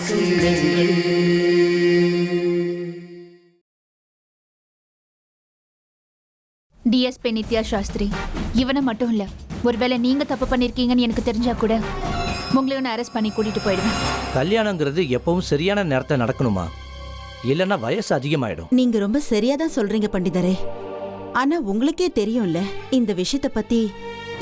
சொல்லுங்கள். டிஎஸ்பி நித்யா சாஸ்திரி இவனை மட்டும் இல்ல, ஒருவேளை நீங்க தப்பு பண்ணிருக்கீங்கன்னு எனக்கு தெரிஞ்சா கூட உங்களையும் நான் அரெஸ்ட் பண்ணி கூட்டிட்டு போயிடுவேன். கல்யாணங்கிறது எப்பவும் சரியான நேரத்தை நடக்கணுமா, இல்லைன்னா வயசு அதிகமாயிடும். நீங்க ரொம்ப சரியாதான் சொல்றீங்க பண்டிதரே. ஆனா உங்களுக்கே தெரியும்ல, இந்த விஷயத்தை பத்தி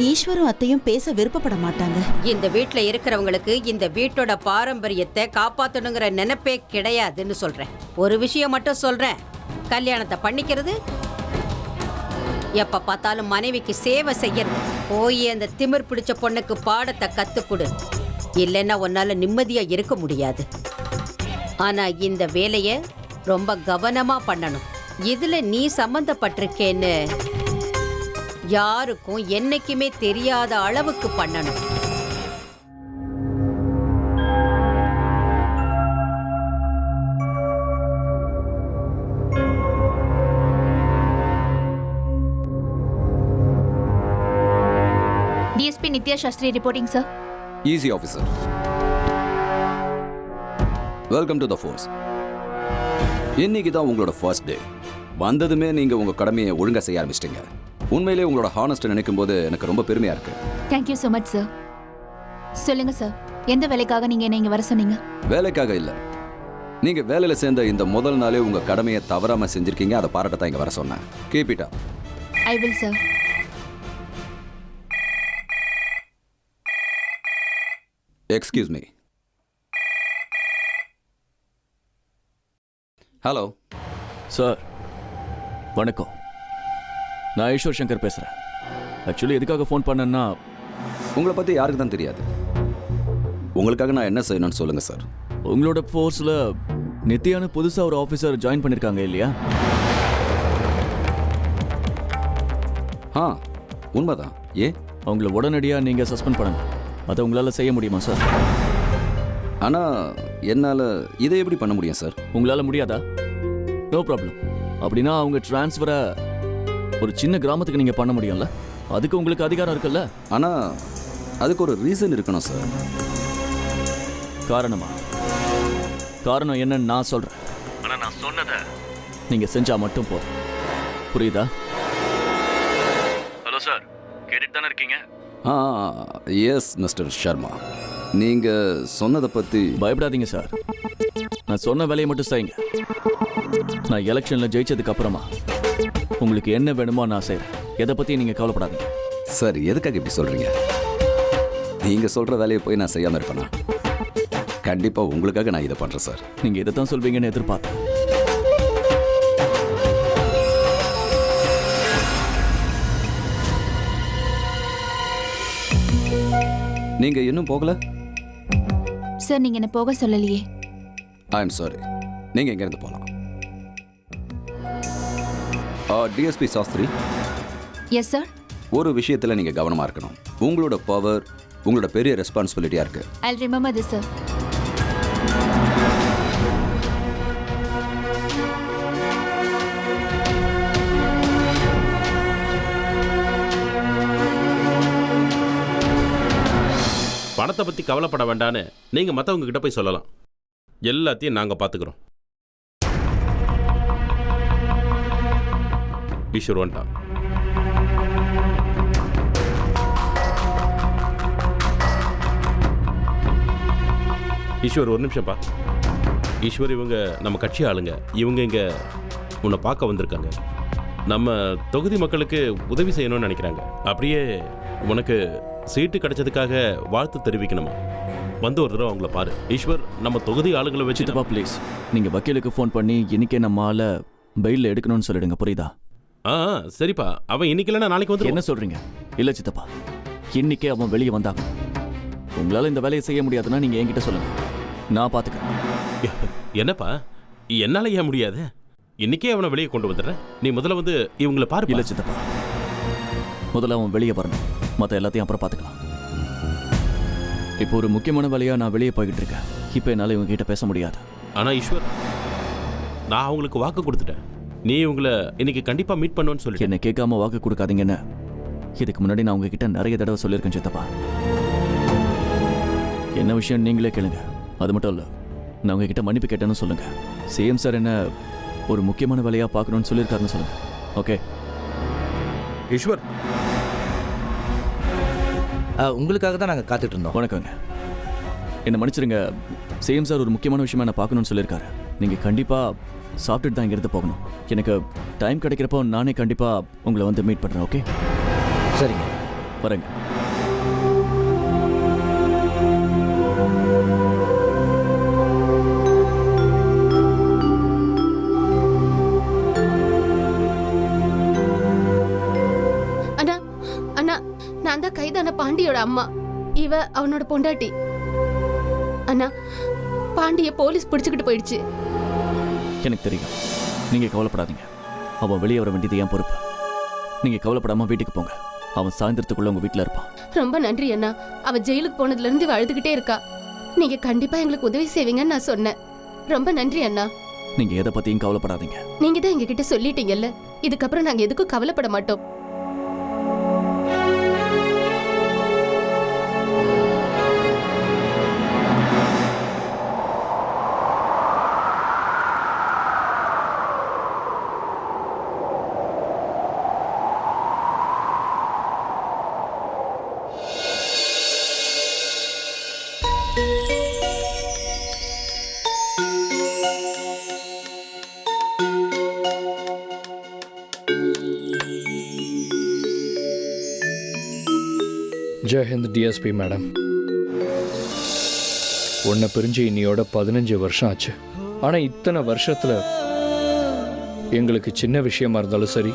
ஈஸ்வரும் அத்தையும் பேச விருப்பப்பட மாட்டாங்க. இந்த வீட்ல இருக்கிறவங்களுக்கு இந்த வீட்டோட பாரம்பரியத்தை காப்பாத்தணுங்கிற நினைப்பே கிடையாதுன்னு சொல்றேன். ஒரு விஷயம் மட்டும் சொல்றேன், கல்யாணத்தை பண்ணிக்கிறது, எப்ப பார்த்தாலும் மனைவிக்கு சேவை செய்யறது, போய் அந்த திமிர் பிடிச்ச பொண்ணுக்கு பாடத்தை கத்துக்கொடு, இல்லைன்னா உன்னால நிம்மதியா இருக்க முடியாது. ஆனா இந்த வேலைய ரொம்ப கவனமா பண்ணணும். இதுல நீ சம்பந்தப்பட்டிருக்கேன்னு யாருக்கும் என்னைக்குமே தெரியாத அளவுக்கு பண்ணணும். DSP Nithya Shastri reporting sir. Easy officer, welcome to the force. இன்னைக்கு தான் உங்களோட ஃபர்ஸ்ட் டே. வந்ததுமே நீங்க உங்க கடமையை ஒழுங்கா செய்ய ஆரம்பிச்சிட்டீங்க. உண்மையிலே உங்களோட ஹானஸ்ட் நினைக்கும் போது எனக்கு ரொம்ப பெருமையா இருக்கு. Thank you so much sir. சொல்லுங்க சார், எந்த வேலைக்காக நீங்க என்ன இங்க வர சொன்னீங்க? வேலைக்காக இல்ல, நீங்க வேலையில சேர்ந்த இந்த முதல் நாளே உங்க கடமையை தவறாம செஞ்சிருக்கீங்க. அதை பாராட்டத்தான் இங்க வர சொன்னேன். Keep it up. I will sir. Excuse me. Hello sir, வணக்கம். நான் ஈஸ்வர் சங்கர் பேசுகிறேன். ஆக்சுவலி எதுக்காக ஃபோன் பண்ணேன்னா, உங்களை பற்றி யாருக்கு தான் தெரியாது. உங்களுக்காக நான் என்ன செய்யணும்னு சொல்லுங்கள் சார். உங்களோட ஃபோர்ஸில் நித்யானு புதுசாக ஒரு ஆஃபீஸர் ஜாயின் பண்ணியிருக்காங்க இல்லையா? உண்மைதான். ஏன்? அவங்கள உடனடியாக நீங்கள் சஸ்பெண்ட் பண்ணுங்க. அதை உங்களால் செய்ய முடியுமா சார்? ஆனால் என்னால் இதை எப்படி பண்ண முடியும் சார்? உங்களால் முடியாதா? No problem. அப்படின்னா அவங்க ட்ரான்ஸ்ஃபரை ஒரு சின்ன கிராமத்துக்கு நீங்கள் பண்ண முடியும்ல, அதுக்கு உங்களுக்கு அதிகாரம் இருக்குல்ல? ஆனால் அதுக்கு ஒரு ரீசன் இருக்கணும் சார். காரணமா? காரணம் என்னன்னு நான் சொல்கிறேன். ஆனால் நான் சொன்னதை நீங்கள் செஞ்சால் மட்டும் போதும். புரியுதா? ஹலோ சார், கேட்டுட்டு தானே இருக்கீங்க? எஸ் மிஸ்டர் சர்மா, நீங்கள் சொன்னதை பற்றி பயப்படாதீங்க சார். நான் சொன்ன வேலையை மட்டும் செய்யுங்க. நான் எலெக்ஷனில் ஜெயிச்சதுக்கு அப்புறமா உங்களுக்கு என்ன வேணுமோ நான் செய்கிறேன். எதை பற்றி நீங்கள் கவலைப்படாதீங்க. சார், எதுக்காக இப்படி சொல்கிறீங்க? நீங்கள் சொல்கிற வேலையை போய் நான் செய்யாமல் இருப்பேனா? கண்டிப்பாக உங்களுக்காக நான் இதை பண்ணுறேன் சார். நீங்கள் இதை தான் சொல்வீங்கன்னு எதிர்பார்த்தேன். நீங்கள் இன்னும் போகல? சார், நீங்க என்ன போக சொல்லலையே. I am sorry. நீங்கள் எங்கேருந்து போகலாம்? டிஎஸ்பி சாஸ்திரி. Yes sir. ஒரு விஷயத்தில் நீங்கள் கவனமாக இருக்கணும். உங்களோட பவர் உங்களோட பெரிய ரெஸ்பான்சிபிலிட்டியாக இருக்குது. I'll remember this, sir. பணத்தை பற்றி கவலைப்பட வேண்டான்னு நீங்கள் மற்றவங்க கிட்ட போய் சொல்லலாம். எல்லாத்தையும் நாங்கள் பார்த்துக்குறோம். ஈஸ்வர் வந்துட்டான். ஈஸ்வர், ஒரு நிமிஷம்ப்பா. ஈஸ்வர், இவங்க நம்ம கட்சி ஆளுங்க. இவங்க இங்கே உன்னை பார்க்க வந்திருக்காங்க. நம்ம தொகுதி மக்களுக்கு உதவி செய்யணும்னு நினைக்கிறாங்க. அப்படியே உனக்கு சீட்டு கிடைச்சதுக்காக வாழ்த்து தெரிவிக்கணுமா? வந்து ஒரு தடவை அவங்கள பாரு. ஈஸ்வர், நம்ம தொகுதி ஆளுங்களை வச்சுட்டுப்பா ப்ளீஸ். நீங்கள் வக்கீலுக்கு ஃபோன் பண்ணி இன்னைக்கே நம்ம ஆளை பெயிலில் எடுக்கணும்னு சொல்லிடுங்க, புரியுதா? சரிப்பா. அவன் இன்னைக்கு இல்லைன்னா நாளைக்கு வந்து. என்ன சொல்கிறீங்க? இல்லை சித்தப்பா, இன்னைக்கே அவன் வெளியே வந்தாங்க. உங்களால் இந்த வேலையை செய்ய முடியாதுன்னா நீங்கள் என்கிட்ட சொல்லுங்கள், நான் பார்த்துக்கிறேன். என்னப்பா, என்னால் ஏன் முடியாது? இன்னைக்கே அவனை வெளியே கொண்டு வந்துடுறேன். நீ முதல்ல வந்து இவங்களை பாரு. இல்லை சித்தப்பா, முதல்ல அவன் வெளியே வரணும். மற்ற எல்லாத்தையும் அப்புறம் பார்த்துக்கலாம். இப்போ ஒரு முக்கியமான வேலையாக நான் வெளியே போய்கிட்டு இருக்கேன். இப்போ என்னால் இவங்க கிட்ட பேச முடியாது. ஆனால் ஈஸ்வர், நான் அவங்களுக்கு வாக்கு கொடுத்துட்டேன். நீ உங்களை இன்னைக்கு கண்டிப்பாக மீட் பண்ணுவேன்னு சொல்லி என்னை கேட்காம வாக்கு கொடுக்காதீங்கன்னு இதுக்கு முன்னாடி நான் உங்ககிட்ட நிறைய தடவை சொல்லியிருக்கேன் சித்தப்பா. என்ன விஷயம் நீங்களே கேளுங்க. அது மட்டும் இல்லை, நான் உங்ககிட்ட மன்னிப்பு கேட்டேன்னு சொல்லுங்க. சிஎம் சார் என்ன ஒரு முக்கியமான வேலையாக பார்க்கணும்னு சொல்லியிருக்காருன்னு சொல்லுங்க. ஓகே ஈஸ்வர், உங்களுக்காக தான் நாங்கள் காத்துட்டு இருந்தோம். வணக்கங்க. என்னை மன்னிச்சிருங்க. சிஎம் சார் ஒரு முக்கியமான விஷயமா என்ன பார்க்கணும்னு சொல்லியிருக்காரு. நீங்கள் கண்டிப்பாக சாப்பிட்டுட்டு தான் இங்கிருந்து போகணும். எனக்கு டைம் கிடைக்கிறப்போ நானே கண்டிப்பாக உங்களை வந்து மீட் பண்ணுறேன். ஓகே சரிங்க, வரேங்க. அண்ணா அண்ணா, நான் தான் கைதான பாண்டியோட அம்மா. இவ அவனோட பொண்டாட்டி. அண்ணா, பாண்டிய போலீஸ் பிடிச்சுக்கிட்டு போயிடுச்சு. எனக்கு தெரியும். நீங்கள் கவலைப்படாதீங்க. அவன் வெளியே வர வேண்டியது என் பொறுப்பு. நீங்கள் கவலைப்படாமல் வீட்டுக்கு போங்க. அவன் சாயந்தரத்துக்குள்ள உங்கள் வீட்டில் இருப்பான். ரொம்ப நன்றி அண்ணா. அவ ஜெயிலுக்கு போனதுல இருந்து இவ அழுதுகிட்டே இருக்கா. நீங்க கண்டிப்பா எங்களுக்கு உதவி செய்வீங்கன்னு நான் சொன்னேன். ரொம்ப நன்றி அண்ணா. நீங்கள் எதை பற்றியும் கவலைப்படாதீங்க. நீங்க தான் எங்ககிட்ட சொல்லிட்டீங்கல்ல, இதுக்கப்புறம் நாங்க எதுக்கும் கவலைப்பட மாட்டோம். Jai Hind DSP madam. உன்னை பிரிஞ்சு இன்னையோட 15 வருஷம் ஆச்சு. ஆனால் இத்தனை வருஷத்தில் எங்களுக்கு சின்ன விஷயமா இருந்தாலும் சரி,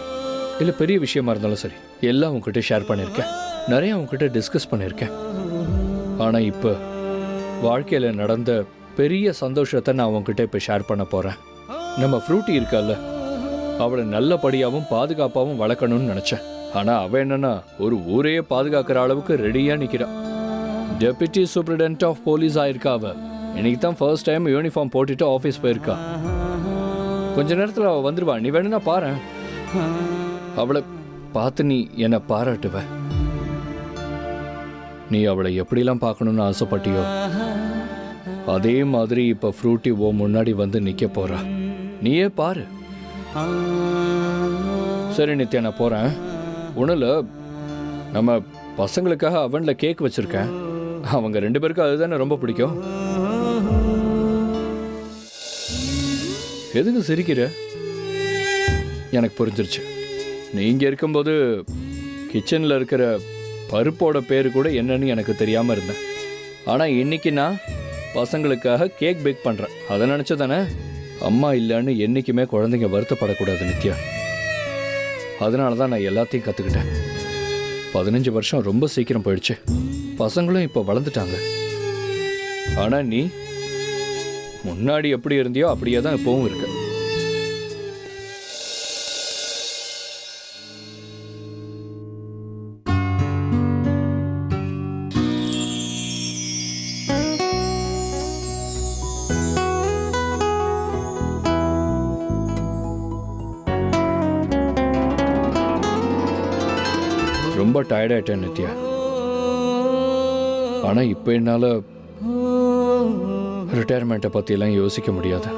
இல்லை பெரிய விஷயமா இருந்தாலும் சரி, எல்லாம் உங்ககிட்ட ஷேர் பண்ணியிருக்கேன். நிறைய உங்ககிட்ட டிஸ்கஸ் பண்ணியிருக்கேன். ஆனால் இப்போ வாழ்க்கையில் நடந்த பெரிய சந்தோஷத்தை நான் உங்ககிட்ட இப்போ ஷேர் பண்ண போகிறேன். நம்ம ஃப்ரூட்டி இருக்கால, அவளை நல்லபடியாகவும் பாதுகாப்பாகவும் வளர்க்கணும்னு நினச்சேன். ஆனால் அவன் என்னன்னா ஒரு ஊரையே பாதுகாக்கிற அளவுக்கு ரெடியாக நிற்கிறான். டெப்யூட்டி சூப்பரிடென்ட் ஆஃப் போலீஸ் ஆயிருக்கா அவ. இன்னைக்கு தான் ஃபர்ஸ்ட் டைம் யூனிஃபார்ம் போட்டுட்டு ஆஃபீஸ் போயிருக்கா. கொஞ்ச நேரத்தில் அவள் வந்துடுவா. நீ வேணும்னா பாரு. அவளை பார்த்து நீ என்னை பாராட்டுவ. நீ அவளை எப்படிலாம் பார்க்கணும்னு ஆசைப்பட்டியோ அதே மாதிரி இப்போ ஃப்ரூட்டி ஓ முன்னாடி வந்து நிற்க போறா. நீயே பாரு. சரி நித்யா, நான் போகிறேன். ஒன்றும் நம்ம பசங்களுக்காக அவனில் கேக் வச்சுருக்கேன். அவங்க 2 பேருக்கும் அதுதானே ரொம்ப பிடிக்கும். எதுக்கு சிரிக்கிற? எனக்கு புரிஞ்சிருச்சு. நீங்கள் இருக்கும்போது கிச்சனில் இருக்கிற பருப்போட பேர் கூட என்னன்னு எனக்கு தெரியாமல் இருந்தேன். ஆனால் இன்னைக்கு நான் பசங்களுக்காக கேக் பேக் பண்ணுறேன். அதை நினச்ச தானே அம்மா இல்லைன்னு என்றைக்குமே குழந்தைங்க வருத்தப்படக்கூடாது நித்யா. அதனால தான் நான் எல்லாத்தையும் கற்றுக்கிட்டேன். 15 வருஷம் ரொம்ப சீக்கிரம் போயிடுச்சு. பசங்களும் இப்போ வளர்ந்துட்டாங்க. ஆனால் நீ முன்னாடி எப்படி இருந்தியோ அப்படியே தான் இப்போவும் இருக்க. ரொம்ப டயர்டாயிட்டேன் நித்யா. ஆனால் இப்போ என்னால் ரிட்டையர்மெண்ட்டை பற்றியெல்லாம் யோசிக்க முடியாது.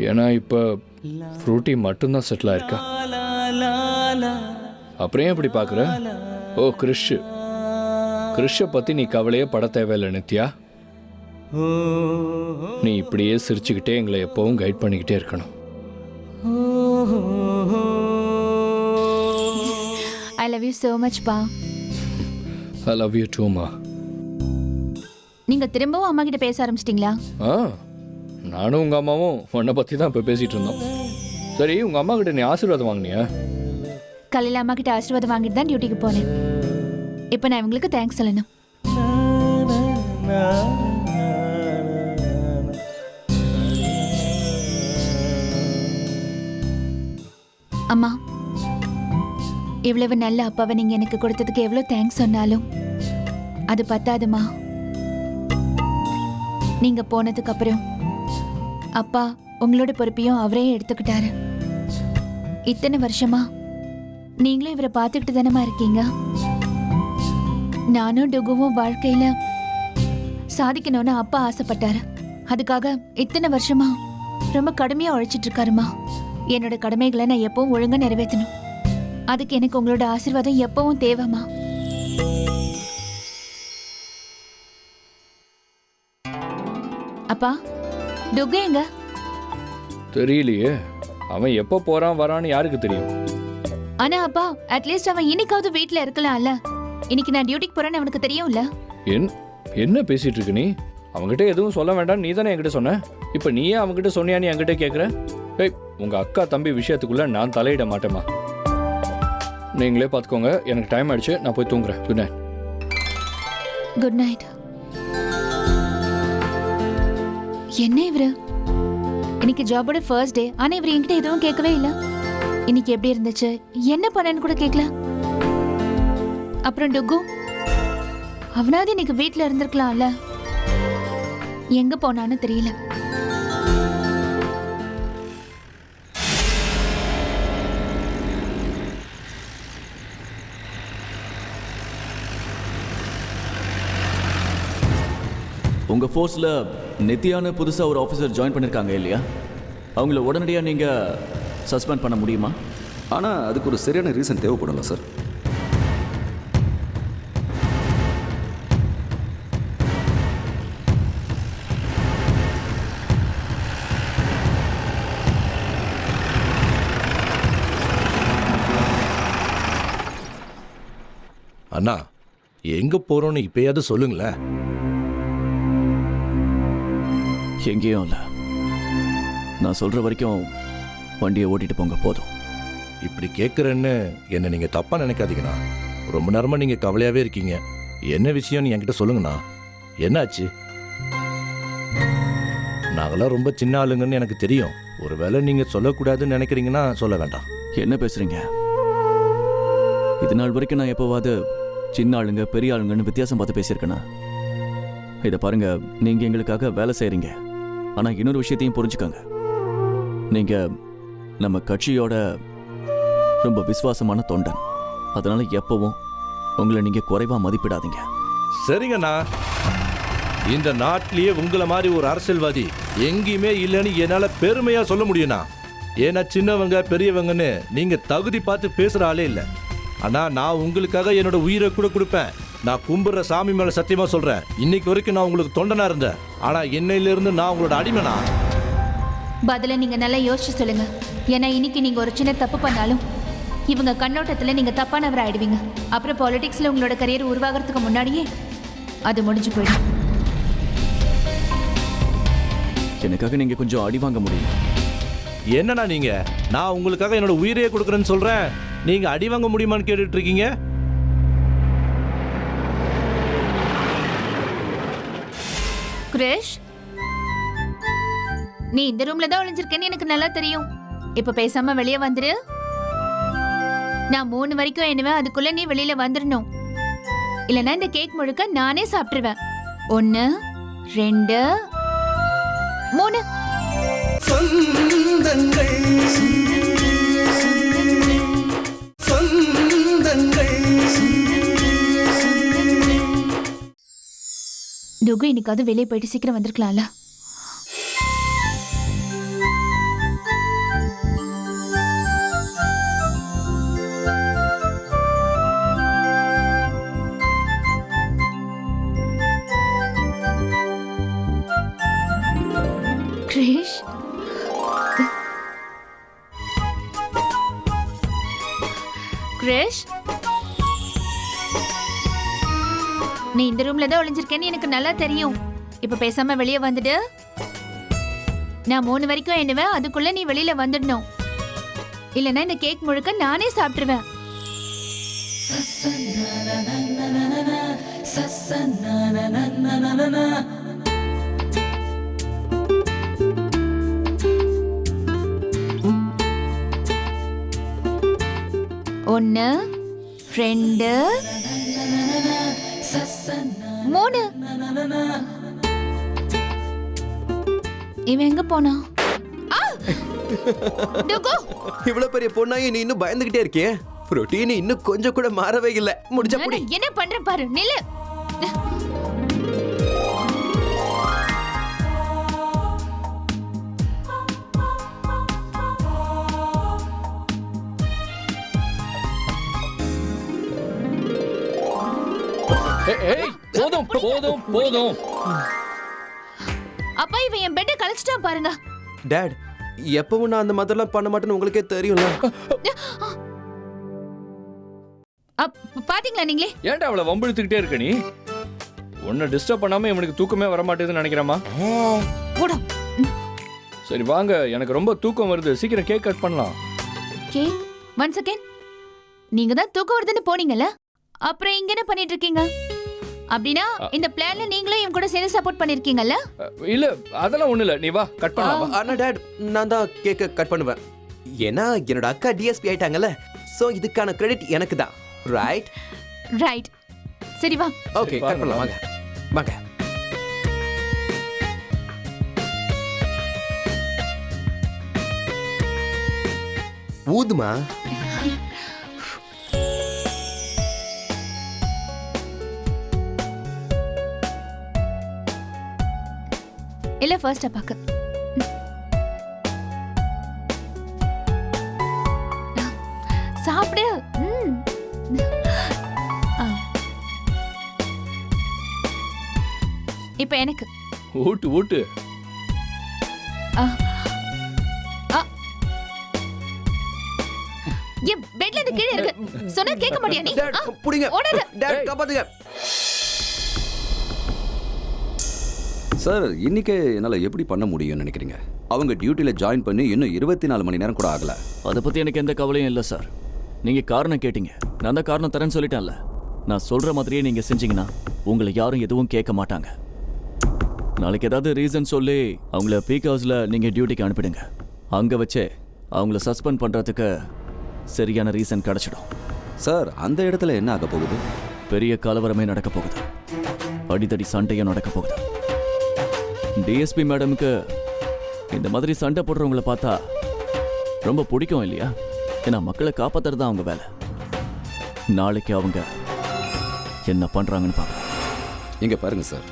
ஏன்னா இப்போ ஃப்ரூட்டி மட்டும்தான் செட்டில் ஆயிருக்கா. அப்புறம் ஏன் இப்படி பார்க்குற? ஓ கிறிஷை பற்றி நீ கவலையே பட தேவையில்லை நித்யா. நீ இப்படியே சிரிச்சுக்கிட்டே எங்களை எப்பவும் கைட் பண்ணிக்கிட்டே இருக்கணும். I love you so much, பா. I love you too, ma. நீங்க திரும்பவும் அம்மா கிட்ட பேச ஆரம்பிச்சிட்டீங்களா? நானும் உங்கள் அம்மாவும் உன்னை பற்றி தான் இப்போ பேசிகிட்டு இருந்தோம். சரி, உங்கள் அம்மா கிட்ட நீ ஆசீர்வாதம் வாங்கினியா? காலையில் அம்மா கிட்ட ஆசீர்வாதம் வாங்கிட்டு தான் டியூட்டிக்கு போனேன். இப்போ நான் இவங்களுக்கு தேங்க்ஸ் சொல்லணும். அம்மா, இவ்வளவு நல்ல அப்பாவை நீங்க எனக்கு கொடுத்ததுக்கு எவ்வளவு தேங்க்ஸ் சொன்னாலும் அது பத்தாதுமா. நீங்க போனதுக்கு அப்புறம் அப்பா உங்களோட பொறுப்பையும் அவரே எடுத்துக்கிட்டாரு. இத்தனை வருஷமா நீங்களும் இவரை பார்த்துக்கிட்டு தானமா இருக்கீங்க. நானும் டுகுவும் வாழ்க்கையில சாதிக்கணும்னு அப்பா ஆசைப்பட்டாரு. அதுக்காக இத்தனை வருஷமா ரொம்ப கடுமையா உழைச்சிட்டு இருக்காருமா. என்னோட கடமைகளை நான் எப்பவும் ஒழுங்கா நிறைவேற்றணும். அதுக்கு எனக்கு உங்களோட ஆசீர்வாதம் எப்பவும் தேவைமா. அப்பா, துர்கா எங்க? தெரியலையே, அவன் எப்போ போறான் வரான்னு யாருக்கு தெரியும்? ஆனா அப்பா, அட்லீஸ்ட் அவன் இன்னைக்காவது வீட்ல இருக்கலாம்ல. இன்னைக்கு நான் டியூட்டிக்கு போறேன்னு அவனுக்கு தெரியும்ல. என்ன பேசிட்டு இருக்க நீ? அவங்ககிட்ட எதுவும் சொல்ல வேண்டாம் நீ தானே என்கிட்ட சொன்ன. இப்போ நீயே அவங்ககிட்ட சொன்னியா? நீ என்கிட்ட கேட்குற? ஏய், உங்க அக்கா தம்பி விஷயத்துக்குள்ள நான் தலையிட மாட்டேமா. நீங்களே பார்த்துக்கோங்க. எனக்கு டைம் ஆயிடுச்சு, நான் போய் தூங்குறேன். Good night. Good night. என்ன இவரு? இன்னைக்கு ஜாபோட ஃபர்ஸ்ட் டே, ஆனா இவர் என்கிட்ட எதுவும் கேட்கவே இல்லை. இன்னைக்கு எப்படி இருந்துச்சு, என்ன பண்ணேன்னு கூட கேட்கல. அப்புறம் டுகு, அவனாவது இன்னைக்கு வீட்டில் இருந்திருக்கலாம்ல. எங்க போனான்னு தெரியல. உங்க ஃபோர்ஸ்ல நித்யான்னு புதுசா ஒரு ஆஃபீஸர் ஜாயின் பண்ணிருக்காங்க இல்லையா? அவங்கள உடனடியாக நீங்க சஸ்பெண்ட் பண்ண முடியுமா? ஆனால் அதுக்கு ஒரு சரியான ரீசன் தேவைப்படல சார். அண்ணா, எங்க போறோம்னு இப்பயாவது சொல்லுங்களேன். எங்கேயும் இல்லை, நான் சொல்ற வரைக்கும் வண்டியை ஓட்டிட்டு போங்க போதும். இப்படி கேட்குறேன்னு என்ன நீங்க தப்பா நினைக்காதீங்கண்ணா. ரொம்ப நேரமா நீங்க கவலையாவே இருக்கீங்க. என்ன விஷயம்னு என்கிட்ட சொல்லுங்கண்ணா. என்னாச்சு? நாங்களாம் ரொம்ப சின்ன ஆளுங்கன்னு எனக்கு தெரியும். ஒருவேளை நீங்க சொல்லக்கூடாதுன்னு நினைக்கிறீங்கன்னா சொல்ல வேண்டாம். என்ன பேசுறீங்க? இது நாள் வரைக்கும் நான் எப்போவாது சின்ன ஆளுங்க பெரிய ஆளுங்கன்னு வித்தியாசம் பார்த்து பேசியிருக்கேனா? இதை பாருங்க, நீங்க எங்களுக்காக வேலை செய்றீங்க. ஆனா இன்னொரு விஷயத்தையும் புரிஞ்சுக்கோங்க. நீங்க நம்ம கட்சியோட ரொம்ப விசுவாசமான தொண்டன். அதனால எப்பவும் உங்களை நீங்க குறைவா மதிப்பிடாதீங்க. சரிங்கண்ணா, இந்த நாட்டிலேயே உங்களை மாதிரி ஒரு அரசியல்வாதி எங்கேயுமே இல்லைன்னு என்னால பெருமையா சொல்ல முடியும்ண்ணா. ஏன்னா சின்னவங்க பெரியவங்கன்னு நீங்க தகுதி பார்த்து பேசுற ஆளே இல்லை. ஆனா நான் உங்களுக்காக என்னோட உயிரை கூட கொடுப்பேன். நான் கும்பிடுற சாமி மேல சத்தியமா சொல்றேன். இன்னைக்கு வரைக்கும் நான் உங்களுக்கு தொண்டனா இருந்தேன். ஆனா இன்னையிலிருந்து நான் உங்களோட அடிமைனா. பதில நீங்க நல்லா யோசிச்சு சொல்லுங்க. ஏன்னா இன்னைக்கு நீங்க ஒரு சின்ன தப்பு பண்ணாலும் இவங்க கண்ணோட்டத்துல நீங்க தப்பானவர் ஆயிடுவீங்க. அப்புறம் பாலிடிக்ஸ்ல உங்களோட கரியர் உருவாகிறதுக்கு முன்னாடியே அது முடிஞ்சு போயிடும். எனக்காக நீங்க கொஞ்சம் அடி வாங்க முடியும். என்னண்ணா நீங்க? நான் உங்களுக்காக என்னோட உயிரையே கொடுக்குறேன்னு சொல்றேன். நீங்க அடி வாங்க முடியுமான்னு கேட்டுட்டு இருக்கீங்க. கிரிஷ், நீ இந்த ரூம்ல தான் ஒளிஞ்சிருக்கேன்னு எனக்கு நல்லா தெரியும். இப்ப பேசாம வெளியே வந்துரு. நான் 3 வரைக்கும் எண்ணுவேன், அதுக்குள்ள நீ வெளியில வந்துடணும். இல்லைன்னா இந்த கேக் முழுக்க நானே சாப்பிட்டுருவேன். 1 2 3. டுகு இன்னைக்காவது வெளியே போயிட்டு சீக்கிரம் வந்திருக்கலாம்ல. கிரிஷ், கிரிஷ், நீ இந்த ரூம்ல தான் ஒளிஞ்சிருக்கேன்னு எனக்கு நல்லா தெரியும். இப்ப பேசாம வெளியே வந்துடு. நான் 3 வரைக்கும் எண்ணுவேன், அதுக்குள்ள நீ வெளியில வந்துடணும். இல்லைன்னா இந்த கேக் முழுக்க நானே சாப்பிட்டுருவேன். ஒன்னு 2 3. இவன் எங்க போனா? இவ்வளவு பெரிய பொண்ணாயும் நீ இன்னும் பயந்துகிட்டே இருக்கியே. புரோட்டீன் இன்னும் கொஞ்சம் கூட மாறவே இல்லை. முடிஞ்ச புடி. என்ன பண்ற பாரு. நில்லு. ஏய் போதும் போதும் போதும். அப்பா இவன் என் பெட்டை கழிச்சிட்டான் பாருங்க. டேட், எப்பவும் நான் அந்த மாதிரிலாம் பண்ண மாட்டேன்னு உங்களுக்கே தெரியும்ல. பாத்தீங்களா நீங்களே? ஏன்டா அவளை வம்பிழுத்துக்கிட்டே இருக்க நீ? உன்னை டிஸ்டர்ப் பண்ணாம இவனுக்கு தூக்கமே வர மாட்டேதுன்னு நினைக்கிறேம்மா. போடா. சரி வாங்க, எனக்கு ரொம்ப தூக்கம் வருது, சீக்கிரம் கேக் கட் பண்ணலாம். கேக்? One second. நீங்க தான் தூக்கம் வருதுன்னு போனீங்கல்ல, அப்புறம் இங்க என்ன பண்ணிட்டு இருக்கீங்க? அப்படின்னா இந்த பிளான்ல நீங்களும் இவன் கூட சேர்ந்து சப்போர்ட் பண்ணிருக்கீங்கல்ல? இல்ல அதெல்லாம் ஒண்ணு இல்ல, நீ வா கட் பண்ணலாம். ஆனா டேட், நான் தான் கேக்க கட் பண்ணுவேன். ஏன்னா என்னோட அக்கா டிஎஸ்பி ஆயிட்டாங்கல்ல, சோ இதுக்கான கிரெடிட் எனக்கு தான். Right right. சரி வா. ஓகே, கட் பண்ணலாம். வாங்க வாங்க. ஊதுமா. இல்ல ஃபர்ஸ்ட் அப்பாக்கு. சாப்பிடு. இப்ப எனக்கு. ஊட்டு ஊட்டு. ஏன் பெட்ல இருந்து கீழே இருக்கு? சொன்னா கேட்க மாட்டியா நீ? புடிங்க. ஓடாத. டேட் காப்பாத்துங்க. சார், இன்னைக்கு என்னால் எப்படி பண்ண முடியும்னு நினைக்கிறீங்க? அவங்க டியூட்டியில் ஜாயின் பண்ணி இன்னும் 24 மணி நேரம் கூட ஆகல. அதை பற்றி எனக்கு எந்த கவலையும் இல்லை சார். நீங்கள் காரணம் கேட்டீங்க, நான் தான் காரணம் தரேன்னு சொல்லிட்டேன்ல. நான் சொல்கிற மாதிரியே நீங்கள் செஞ்சீங்கன்னா உங்களை யாரும் எதுவும் கேட்க மாட்டாங்க. நாளைக்கு ஏதாவது ரீசன் சொல்லி அவங்கள பீக் ஹவுஸில் நீங்கள் டியூட்டிக்கு அனுப்பிடுங்க. அங்கே வச்சே அவங்கள சஸ்பெண்ட் பண்ணுறதுக்கு சரியான ரீசன் கிடச்சிடும். சார், அந்த இடத்துல என்ன ஆக போகுது? பெரிய கலவரமே நடக்க போகுது. அடிதடி சண்டையும் நடக்க போகுது. டிஎஸ்பி மேடமுக்கு இந்த மாதிரி சண்டை போடுறவங்கள பார்த்தா ரொம்ப பிடிக்கும் இல்லையா? ஏன்னா மக்களை காப்பாத்துறது தான் அவங்க வேலை. நாளைக்கு அவங்க என்ன பண்றாங்கன்னு பார்க்கலாம். இங்க பாருங்க சார்,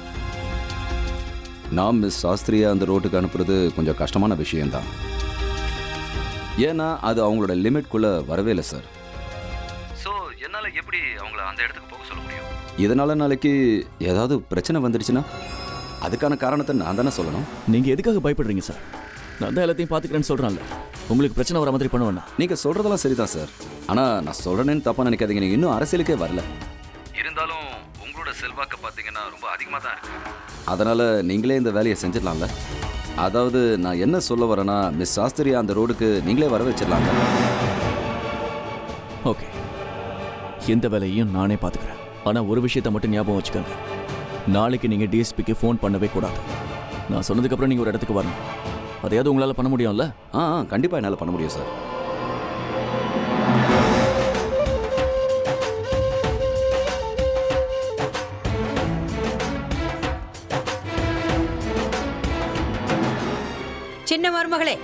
நாம் மிஸ் சாஸ்திரியா அந்த ரோட்டுக்கு அனுப்புறது கொஞ்சம் கஷ்டமான விஷயம்தான். ஏன்னா அது அவங்களோட லிமிட்குள்ள வரவே இல்லை சார். ஸோ என்னால் எப்படி அவங்கள அந்த இடத்துக்கு போக சொல்ல முடியும்? இதனால நாளைக்கு ஏதாவது பிரச்சனை வந்துடுச்சுன்னா அதுக்கான காரணத்தை நான் தானே சொல்லணும். நீங்க எதுக்காக பயப்படுறீங்க சார்? நான் தான் எல்லாத்தையும் பார்த்துக்கிறேன்னு சொல்றேன்ல. உங்களுக்கு பிரச்சனை வர மாதிரி பண்ணுவேண்ணா. நீங்க சொல்றதெல்லாம் சரிதான் சார். ஆனா நான் சொல்றேன்னு தப்பா நினைக்காதீங்க. நீங்க இன்னும் அரசியலுக்கே வரல. இருந்தாலும் உங்களோட செல்வாக்கு பார்த்தீங்கன்னா ரொம்ப அதிகமாக தான் இருக்கு. அதனால நீங்களே இந்த வேலையை செஞ்சிடலாம்ல. அதாவது நான் என்ன சொல்ல வரேன்னா, மிஸ் சாஸ்திரியா அந்த ரோடுக்கு நீங்களே வர வச்சிடலாங்க. ஓகே, எந்த வேலையையும் நானே பார்த்துக்கிறேன். ஆனா ஒரு விஷயத்தை மட்டும் ஞாபகம் வச்சுக்கோங்க. நாளைக்கு நீங்கள் டிஎஸ்பிக்கு ஃபோன் பண்ணவே கூடாது. நான் சொன்னதுக்கப்புறம் நீங்கள் ஒரு இடத்துக்கு வரணும். அதையாவது உங்களால் பண்ண முடியும்ல? கண்டிப்பாக என்னால் பண்ண முடியும் சார். சின்ன மருமகளே,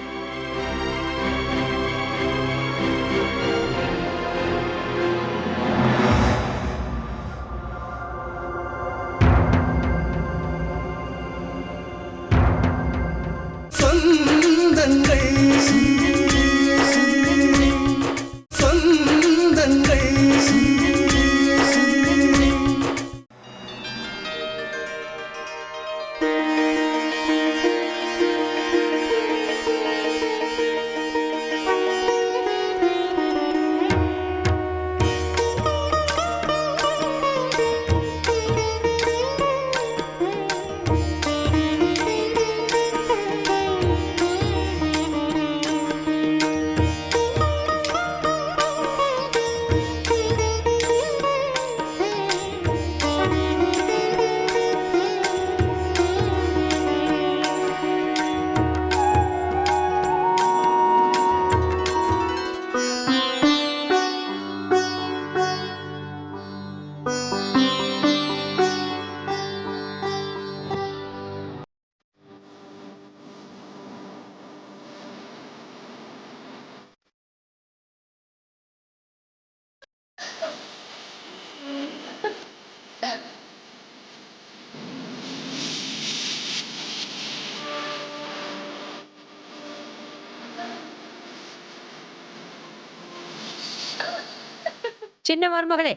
சின்ன மருமகளே,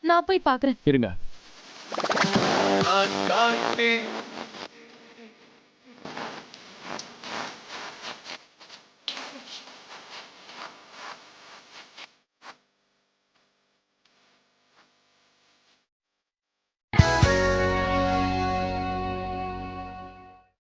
நான் போய் பாக்குறேன். இருங்க.